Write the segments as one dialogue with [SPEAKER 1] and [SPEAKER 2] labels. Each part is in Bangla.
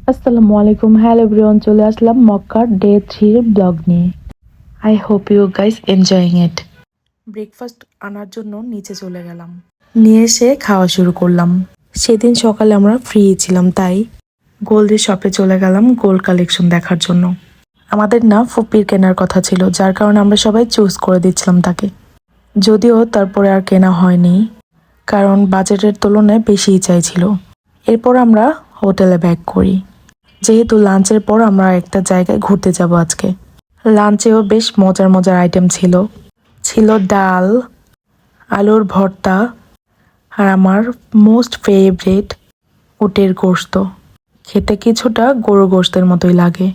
[SPEAKER 1] আসসালামু আলাইকুম, হ্যালো এভরিওয়ান, চলে আসলাম মক্কার ডে 3 ব্লগ নিয়ে। I hope you guys enjoying it. Breakfast আনার জন্য নিচে চলে গেলাম, নিয়ে এসে খাওয়া শুরু করলাম। সেদিন সকালে আমরা ফ্রি ছিলাম, তাই গোল্ডের শপে চলে গেলাম গোল্ড কালেকশন দেখার জন্য। আমাদের না ফুপির কেনার কথা ছিল, যার কারণে আমরা সবাই চুজ করে দিচ্ছিলাম তাকে। যদিও তারপরে আর কেনা হয়নি, কারণ বাজেটের তুলনায় বেশিই চাইছিল। এরপর আমরা হোটেলে ব্যাক করি, যেহেতু লাঞ্চের পর আমরা একটা জায়গায় ঘুরতে যাব আজকে। লাঞ্চেও বেশ মজার মজার আইটেম ছিল। ছিল ডাল, আলুর ভর্তা, আর আমার মোস্ট ফেভারিট উটের গোশত। খেতে কিছুটা গরু গোশতের মতোই লাগে,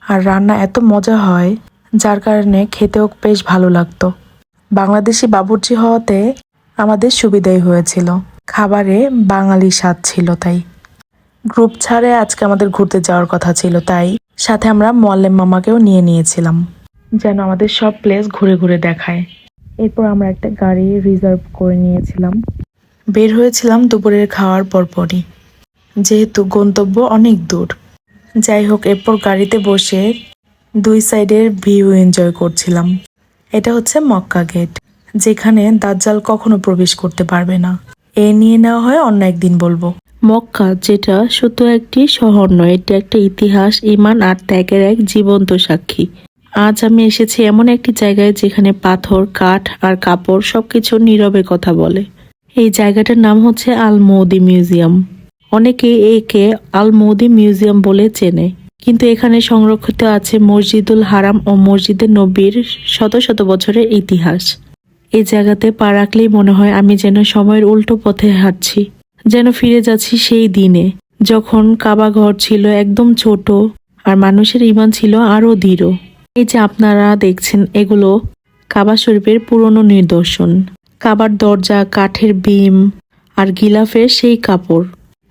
[SPEAKER 1] আর রান্না এত মজা হয় যার কারণে খেতেও বেশ ভালো লাগতো। বাংলাদেশি বাবুর্চি হওয়াতে আমাদের সুবিধাই হয়েছিল, খাবারে বাঙালি স্বাদ ছিল। তাই গ্রুপ ছাড়ে আজকে আমাদের ঘুরতে যাওয়ার কথা ছিল, তাই সাথে আমরা মোয়াল্লেম মামাকেও নিয়ে নিয়েছিলাম, যেন আমাদের সব প্লেস ঘুরে ঘুরে দেখায়। এরপর আমরা একটা গাড়ি রিজার্ভ করে নিয়েছিলাম, বের হয়েছিলাম দুপুরের খাওয়ার পরপরই, যেহেতু গন্তব্য অনেক দূর। যাই হোক, এরপর গাড়িতে বসে দুই সাইডের ভিউ এনজয় করছিলাম। এটা হচ্ছে মক্কা গেট, যেখানে দাজ্জাল কখনো প্রবেশ করতে পারবে না। এ নিয়ে নেওয়া হয় অন্য একদিন বলবো। মক্কা যেটা শুধু একটি শহর নয়, এটা একটা ইতিহাস, ঈমান আর ত্যাগের এক জীবন্ত সাক্ষী। আজ আমি এসেছি এমন একটি জায়গায় যেখানে পাথর, কাঠ আর কাপড় সবকিছু নীরবে কথা বলে। এই জায়গাটার নাম হচ্ছে আল মৌদি মিউজিয়াম। অনেকে একে আল মৌদি মিউজিয়াম বলে চেনে, কিন্তু এখানে সংরক্ষিত আছে মসজিদুল হারাম ও মসজিদে নবীর শত শত বছরের ইতিহাস। এই জায়গাতে পা রাখলেই মনে হয় আমি যেন সময়ের উল্টো পথে হাঁটছি, যেন ফিরে যাচ্ছি সেই দিনে যখন কাবা ঘর ছিল একদম ছোট আর মানুষের ঈমান ছিল আরো দৃঢ়। এই যে আপনারা দেখছেন, এগুলো কাবা শরীফের পুরনো নিদর্শন। কাবার দরজা, কাঠের বিম আর গিলাফের সেই কাপড়,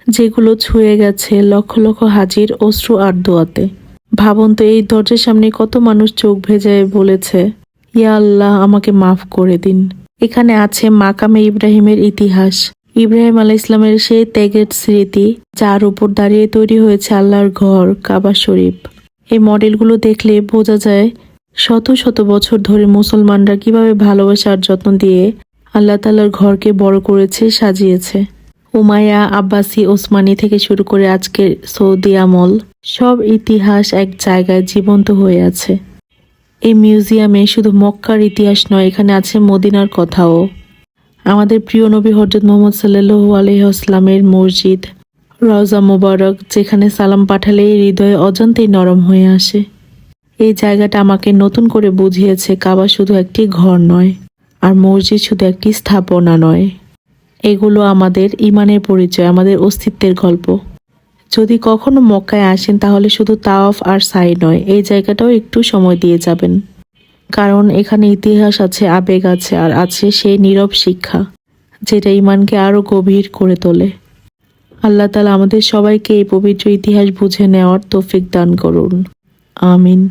[SPEAKER 1] যেগুলো ছুঁয়ে গেছে লক্ষ লক্ষ হাজির অশ্রু আর দোয়াতে। ভাবুন তো, এই দরজার সামনে কত মানুষ চোখ ভেজায় বলেছে, ইয়া আল্লাহ, আমাকে মাফ করে দিন। এখানে আছে মাকামে ইব্রাহিমের ইতিহাস, ইব্রাহিম ইসলামের সেই ত্যাগের স্মৃতি, যার উপর দাঁড়িয়ে তৈরি হয়েছে আল্লাহর ঘর কাবা শরীফ। এই মডেলগুলো দেখলে বোঝা যায় শত শত বছর ধরে মুসলমানরা কিভাবে ভালোবাসা আর যত্ন দিয়ে আল্লাহ তাআলার ঘরকে বড় করেছে, সাজিয়েছে। উমাইয়া, আব্বাসি, ওসমানী থেকে শুরু করে আজকের সৌদি আমল, সব ইতিহাস এক জায়গায় জীবন্ত হয়ে আছে। এই মিউজিয়ামে শুধু মক্কার ইতিহাস নয়, এখানে আছে মদিনার কথাও। আমাদের প্রিয় নবী হযরত মুহাম্মদ সাল্লাল্লাহু আলাইহি ওয়াসাল্লামের মসজিদ, রওজা মুবারক, যেখানে সালাম পাঠালেই হৃদয় অজান্তেই নরম হয়ে আসে। এই জায়গাটা আমাকে নতুন করে বুঝিয়েছে কাবা শুধু একটি ঘর নয়, আর মসজিদ শুধু একটি স্থাপনা নয়। এগুলো আমাদের ঈমানের পরিচয়, আমাদের অস্তিত্বের গল্প। যদি কখনো মক্কায় আসেন তাহলে শুধু তাওয়াফ আর সাই নয়, এই জায়গাটাও একটু সময় দিয়ে যাবেন, কারণ এখানে ইতিহাস আছে, আবেগ আছে, আর আছে সেই নীরব শিক্ষা, যেটা ঈমানকে আরো গভীর করে তোলে। আল্লাহ তাআলা আমাদের সবাইকে এই পবিত্র ইতিহাস বুঝে নেওয়ার তৌফিক দান করুন, আমিন।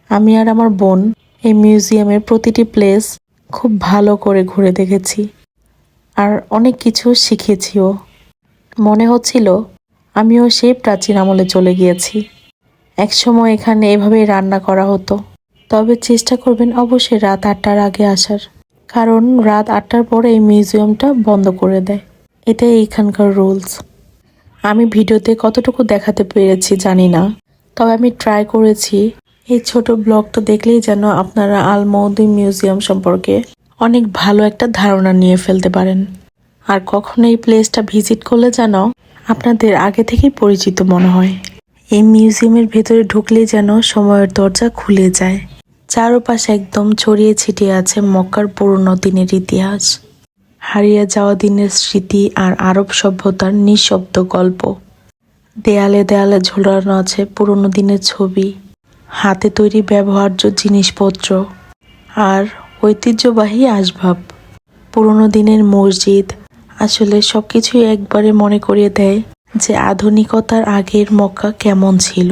[SPEAKER 1] আমি আর আমার বোন এই মিউজিয়ামের প্রতিটি প্লেস খুব ভালো করে ঘুরে দেখেছি, আর অনেক কিছু শিখেছিও। মনে হচ্ছিল আমিও সেই প্রাচীন আমলে চলে গিয়েছি। একসময় এখানে এভাবেই রান্না করা হতো। তবে চেষ্টা করবেন অবশ্যই রাত 8টার আগে আসার, কারণ রাত 8টার পরে এই মিউজিয়ামটা বন্ধ করে দেয়। এটাই এখানকার রুলস। আমি ভিডিওতে কতটুকু দেখাতে পেরেছি জানি না, তবে আমি ট্রাই করেছি। এই ছোট ব্লগটা দেখলেই যেন আপনারা আল মৌদি মিউজিয়াম সম্পর্কে অনেক ভালো একটা ধারণা নিয়ে ফেলতে পারেন। আর কখনো এই প্লেসটা ভিজিট করলে যেন আপনাদের আগে থেকেই পরিচিত মনে হয়। এই মিউজিয়ামের ভেতরে ঢুকলেই যেন সময়ের দরজা খুলে যায়। চারপাশে একদম ছড়িয়ে ছিটিয়ে আছে মক্কার পুরনো দিনের ইতিহাস, হারিয়ে যাওয়া দিনের স্মৃতি আর আরব সভ্যতার নিঃশব্দ গল্প। দেয়ালে দেয়ালে ঝোলানো আছে পুরনো দিনের ছবি, হাতে তৈরি ব্যবহার্য জিনিসপত্র আর ঐতিহ্যবাহী আসবাব। পুরনো দিনের মসজিদ আসলে সবকিছুই একবারে মনে করিয়ে দেয় যে আধুনিকতার আগের মক্কা কেমন ছিল।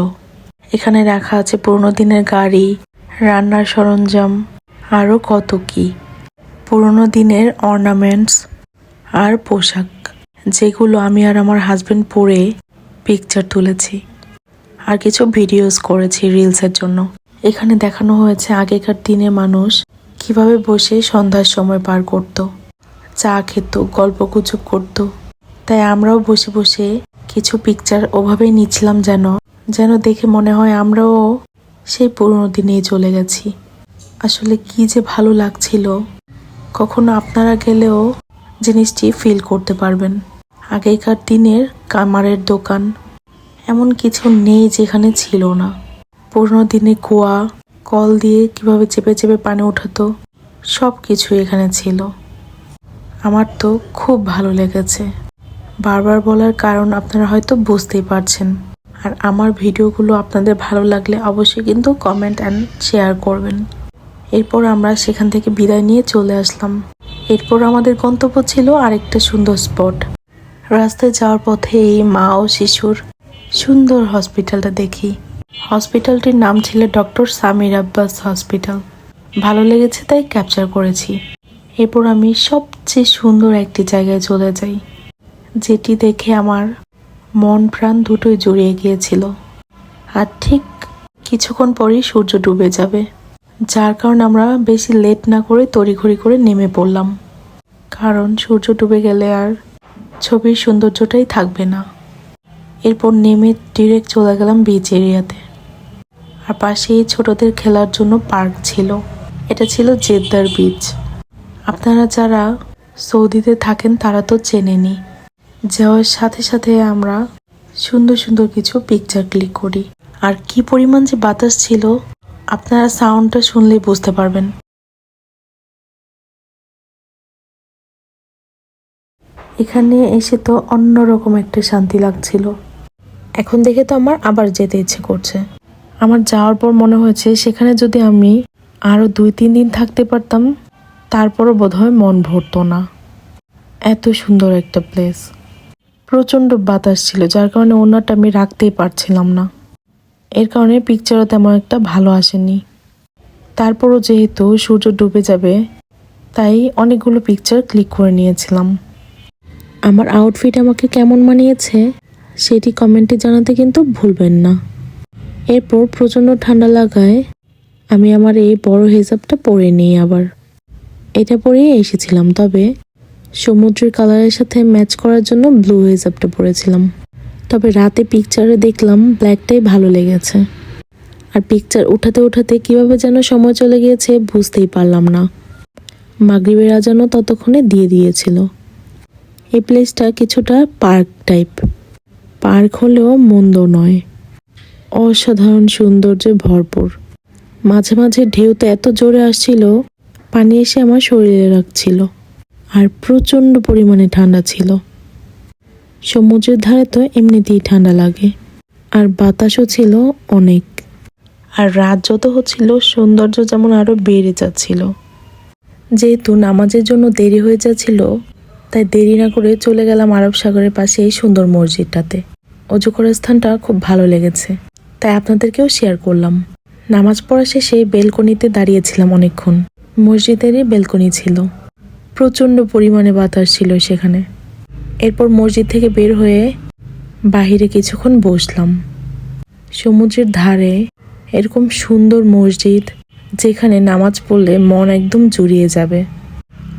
[SPEAKER 1] এখানে রাখা আছে পুরনো দিনের গাড়ি, রান্নার সরঞ্জাম, আরও কত কি। পুরনো দিনের অর্নামেন্টস আর পোশাক, যেগুলো আমি আর আমার হাজবেন্ড পরে পিকচার তুলেছি। আর কিছু ভিডিওস করেছি রিলসের জন্য। এখানে দেখানো হয়েছে আগেকার দিনে মানুষ কিভাবে বসে সন্ধ্যার সময় পার করত, চা খেত, গল্পগুজব করত। তাই আমরাও বসে বসে কিছু পিকচার ওভাবেই নিচ্ছিলাম, যেন দেখে মনে হয় আমরাও সেই পুরোনো দিনেই চলে গেছি। আসলে কি যে ভালো লাগছিল, কখনো আপনারা গেলেও জিনিসটি ফিল করতে পারবেন। আগেকার দিনের কামারের দোকান এমন কিছু নেই যেখানে ছিল না। পুরোনো দিনে কুয়া, কল দিয়ে কিভাবে চেপে চেপে পানি ওঠাতো, সব কিছু এখানে ছিল। আমার তো খুব ভালো লেগেছে। বারবার বলার কারণ আপনারা হয়তো বুঝতেই পারছেন। আর আমার ভিডিওগুলো আপনাদের ভালো লাগলে অবশ্যই কিন্তু কমেন্ট অ্যান্ড শেয়ার করবেন। এরপর আমরা সেখান থেকে বিদায় নিয়ে চলে আসলাম। এরপর আমাদের গন্তব্য ছিল আরেকটা সুন্দর স্পট। রাস্তায় যাওয়ার পথে এই মা ও শিশুর সুন্দর হসপিটালটা দেখি। হসপিটালটির নাম ছিল ডক্টর সামির আব্বাস হসপিটাল। ভালো লেগেছে তাই ক্যাপচার করেছি। এরপর আমি সবচেয়ে সুন্দর একটি জায়গায় চলে যাই, যেটি দেখে আমার মন প্রাণ দুটোই জুড়িয়ে গিয়েছিল। আর ঠিক কিছুক্ষণ পরেই সূর্য ডুবে যাবে, যার কারণে আমরা বেশি লেট না করে তড়িঘড়ি করে নেমে পড়লাম, কারণ সূর্য ডুবে গেলে আর ছবির সৌন্দর্যটাই থাকবে না। এরপর নেমে ডিরেক্ট চলে গেলাম বিচ এরিয়াতে। আর পাশেই ছোটদের খেলার জন্য পার্ক ছিল। এটা ছিল জেদ্দার বিচ। আপনারা যারা সৌদিতে থাকেন তারা তো চেনেনি। যাওয়ার সাথে সাথে আমরা সুন্দর সুন্দর কিছু পিকচার ক্লিক করি। আর কি পরিমাণ যে বাতাস ছিল, আপনারা সাউন্ডটা শুনলেই বুঝতে পারবেন। এখানে এসে তো অন্যরকম একটা শান্তি লাগছিল। এখন দেখে তো আমার আবার যেতে ইচ্ছে করছে। আমার যাওয়ার পর মনে হয়েছে সেখানে যদি আমি আরও 2-3 দিন থাকতে পারতাম, তারপরও বোধহয় মন ভরতো না। এত সুন্দর একটা প্লেস। প্রচণ্ড বাতাস ছিল, যার কারণে ওনাটা আমি রাখতেই পারছিলাম না। এর কারণে পিকচারও তেমন একটা ভালো আসেনি। তারপরও যেহেতু সূর্য ডুবে যাবে, তাই অনেকগুলো পিকচার ক্লিক করে নিয়েছিলাম। আমার আউটফিট আমাকে কেমন মানিয়েছে সেটি কমেন্টে জানাতে কিন্তু ভুলবেন না। এরপর প্রচণ্ড ঠান্ডা লাগায় আমি আমার এই বড় হিজাবটা পরে নিই। আবার এটা পরেই এসেছিলাম, তবে সমুদ্রের কালারের সাথে ম্যাচ করার জন্য ব্লু হিজাবটা পরেছিলাম। তবে রাতে পিকচারে দেখলাম ব্ল্যাকটাই ভালো লেগেছে। আর পিকচার উঠাতে উঠাতে কিভাবে যেন সময় চলে গিয়েছে বুঝতেই পারলাম না। মাগরিবের আজানও ততক্ষণে দিয়ে দিয়েছিল। এই প্লেসটা কিছুটা পার্ক টাইপ। পার্ক হলেও মন্দ নয়, অসাধারণ সৌন্দর্যে ভরপুর। মাঝে মাঝে ঢেউতে এত জোরে আসছিল, পানি এসে আমার শরীরে লাগছিল। আর প্রচণ্ড পরিমাণে ঠান্ডা ছিল। সমুদ্রের ধারে তো এমনিতেই ঠান্ডা লাগে, আর বাতাসও ছিল অনেক। আর রাত যত হচ্ছিল সৌন্দর্য যেমন আরো বেড়ে যাচ্ছিল। যেহেতু নামাজের জন্য দেরি হয়ে যাচ্ছিল, তাই দেরি না করে চলে গেলাম আরব সাগরের পাশে এই সুন্দর মসজিদটাতে। অজু করার স্থানটা খুব ভালো লেগেছে, তাই আপনাদেরকেও শেয়ার করলাম। নামাজ পড়া শেষে বেলকনিতে দাঁড়িয়েছিলাম অনেকক্ষণ। মসজিদেরই বেলকনি ছিল, প্রচণ্ড পরিমাণে বাতাস ছিল সেখানে। এরপর মসজিদ থেকে বের হয়ে বাহিরে কিছুক্ষণ বসলাম। সমুদ্রের ধারে এরকম সুন্দর মসজিদ, যেখানে নামাজ পড়লে মন একদম জুড়িয়ে যাবে।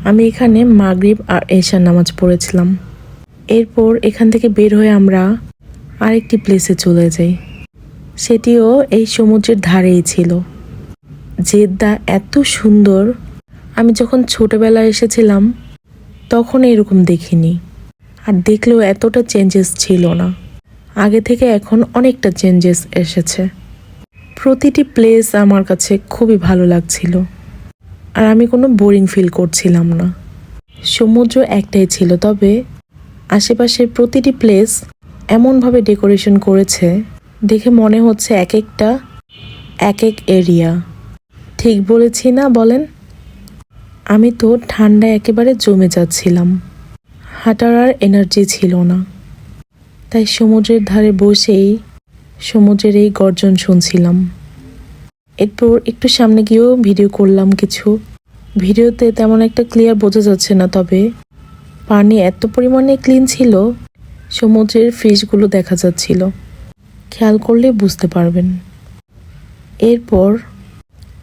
[SPEAKER 1] আমি এখানে মাগরিব আর এশার নামাজ পড়েছিলাম। এরপর এখান থেকে বের হয়ে আমরা আরেকটি প্লেসে চলে যাই। সেটিও এই সমুদ্রের ধারেই ছিল। জেদ্দা এত সুন্দর, আমি যখন ছোটবেলায় এসেছিলাম তখন এরকম দেখিনি। আর দেখলেও এতটা চেঞ্জেস ছিল না। আগে থেকে এখন অনেকটা চেঞ্জেস এসেছে। প্রতিটি প্লেস আমার কাছে খুবই ভালো লাগছিল, আর আমি কোনো বোরিং ফিল করছিলাম না। সমুদ্র একটাই ছিল, তবে আশেপাশের প্রতিটি প্লেস এমনভাবে ডেকোরেশন করেছে, দেখে মনে হচ্ছে এক একটা এক এক এরিয়া। ঠিক বলেছি না বলেন? আমি তো ঠান্ডায় একেবারে জমে যাচ্ছিলাম, হাঁটার আর এনার্জি ছিল না। তাই সমুদ্রের ধারে বসেই সমুদ্রের এই গর্জন শুনছিলাম। এরপর একটু সামনে গিয়েও ভিডিও করলাম কিছু। ভিডিওতে তেমন একটা ক্লিয়ার বোঝা যাচ্ছে না, তবে পানি এত পরিমাণে ক্লিন ছিল, সমুদ্রের ফিশগুলো দেখা যাচ্ছিল। খেয়াল করলে বুঝতে পারবেন। এরপর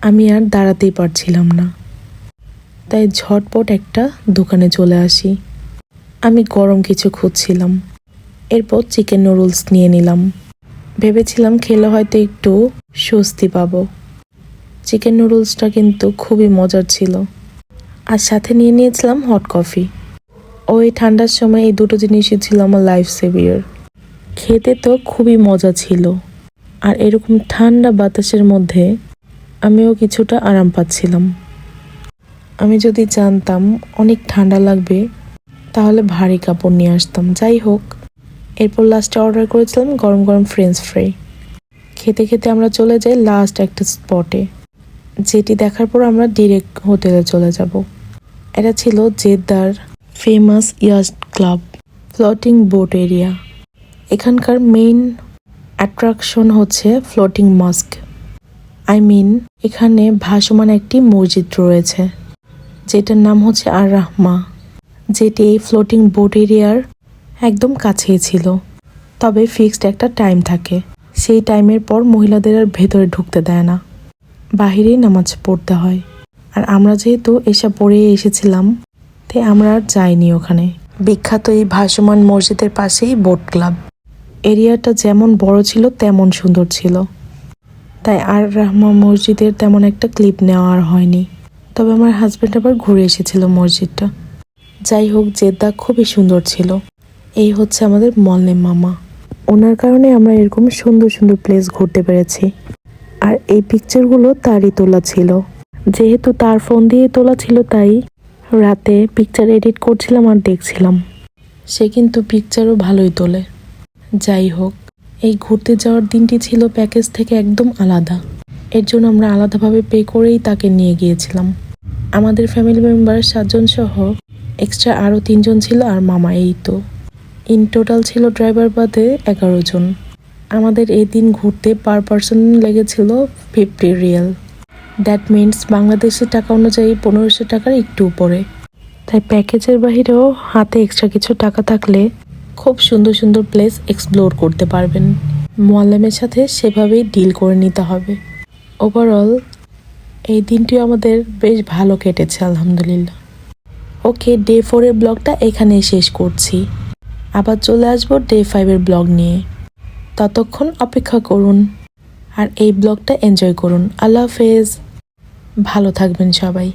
[SPEAKER 1] আমি আর দাঁড়াতেই পারছিলাম না, তাই ঝটপট একটা দোকানে চলে আসি। আমি গরম কিছু খুঁজছিলাম। এরপর চিকেন নুডলস নিয়ে নিলাম। ভেবেছিলাম খেলে হয়তো একটু স্বস্তি পাবো। চিকেন নুডলসটা কিন্তু খুবই মজার ছিল। আর সাথে নিয়ে নিয়েছিলাম হট কফি। ওই ঠান্ডার সময় এই দুটো জিনিসই ছিল আমার লাইফ সেভিয়ার। খেতে তো খুবই মজা ছিল, আর এরকম ঠান্ডা বাতাসের মধ্যে আমিও কিছুটা আরাম পাচ্ছিলাম। আমি যদি জানতাম অনেক ঠান্ডা লাগবে তাহলে ভারী কাপড় নিয়ে আসতাম। যাই হোক, এরপর লাস্টে অর্ডার করেছিলাম গরম গরম ফ্রেঞ্চ ফ্রাই। খেতে খেতে আমরা চলে যাই লাস্ট একটা স্পটে, যেটি দেখার পর আমরা ডিরেক্ট হোটেলে চলে যাব। এটা ছিল জেদ্দার famous yacht club floating boat area. এখানকার মেইন অ্যাট্রাকশন হচ্ছে ফ্লোটিং মস্ক। এখানে ভাসমান একটি মসজিদ রয়েছে, যেটার নাম হচ্ছে আর রাহমা, যেটি এই ফ্লোটিং বোট এরিয়ার একদম কাছেই ছিল। তবে ফিক্সড একটা টাইম থাকে, সেই টাইমের পর মহিলাদের আর ভেতরে ঢুকতে দেয় না, বাহিরেই নামাজ পড়তে হয়। আর আমরা যেহেতু এসব পড়ে এসেছিলাম, তাই আমরা আর যাইনি ওখানে। বিখ্যাত এই ভাসমান মসজিদের পাশেই বোট ক্লাব। এরিয়াটা যেমন বড় ছিল তেমন সুন্দর ছিল, তাই আর রাহমা মসজিদের তেমন একটা ক্লিপ নেওয়া আর হয়নি। তবে আমার হাজব্যান্ড আবার ঘুরে এসেছিল মসজিদটা। যাই হোক, জেদ্দা খুবই সুন্দর ছিল। এই হচ্ছে আমাদের মল্লেম মামা। ওনার কারণে আমরা এরকম সুন্দর সুন্দর প্লেস ঘুরতে পেরেছি। আর এই পিকচারগুলো তারই তোলা ছিল। যেহেতু তার ফোন দিয়ে তোলা ছিল, তাই রাতে পিকচার এডিট করছিলাম আর দেখছিলাম। সে কিন্তু পিকচারও ভালোই তোলে। যাই হোক, এই ঘুরতে যাওয়ার দিনটি ছিল প্যাকেজ থেকে একদম আলাদা। এর জন্য আমরা আলাদাভাবে পে করেই তাকে নিয়ে গিয়েছিলাম। আমাদের ফ্যামিলি মেম্বার 7 জন সহ এক্সট্রা আরও 3 জন ছিল, আর মামা। এই তো ইন টোটাল ছিল ড্রাইভার বাদে 11 জন। আমাদের এই দিন ঘুরতে পার পারসন লেগেছিল 50 রিয়াল। দ্যাট মিনস বাংলাদেশের টাকা অনুযায়ী 1500 টাকার একটু উপরে। তাই প্যাকেজের বাহিরেও হাতে এক্সট্রা কিছু টাকা থাকলে খুব সুন্দর সুন্দর প্লেস এক্সপ্লোর করতে পারবেন। মোয়াল্লেমের সাথে সেভাবেই ডিল করে নিতে হবে। ওভারঅল এই দিনটিও আমাদের বেশ ভালো কেটেছে, আলহামদুলিল্লাহ। ওকে, ডে 4 এর ব্লগটা এখানেই শেষ করছি। আবার চলে আসবো ডে 5 এর ব্লগ নিয়ে। ততক্ষণ অপেক্ষা করুন আর এই ব্লগটা এনজয় করুন। আল্লাহ হাফেজ, ভালো থাকবেন সবাই।